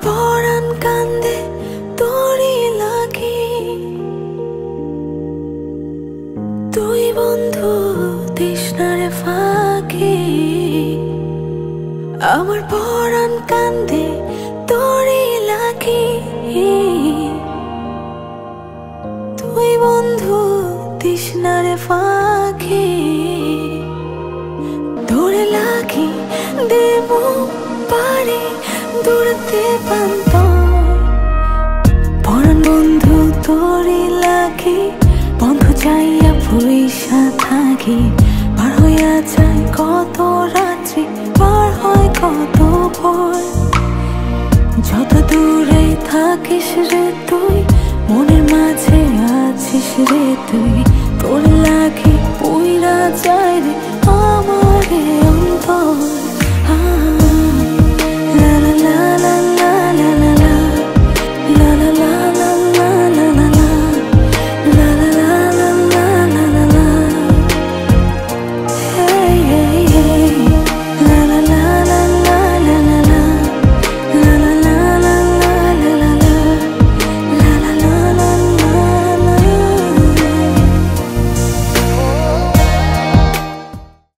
পরাণ কান্দে তোরই লাগি, তুই বন্ধু তৃষ্ণারে ফাঁকি। আমার পরাণ কান্দে তোরই লাগি, তুই বন্ধু তৃষ্ণারে ফাঁকি। ধরে লাগি দেব পারে দূরতে পান্ত, পরাণ বন্ধু তোরই লাগি। বন্ধু চাইয়া পয়সা থাকি, পার হইয়া যায় কত রাত্রি, পার হয় কত ভোর। যত দূরে থাকিস রে তুই, মনের মাঝে আছিস রে তুই। তোর লাগি পুইরা যায় রে আমারে।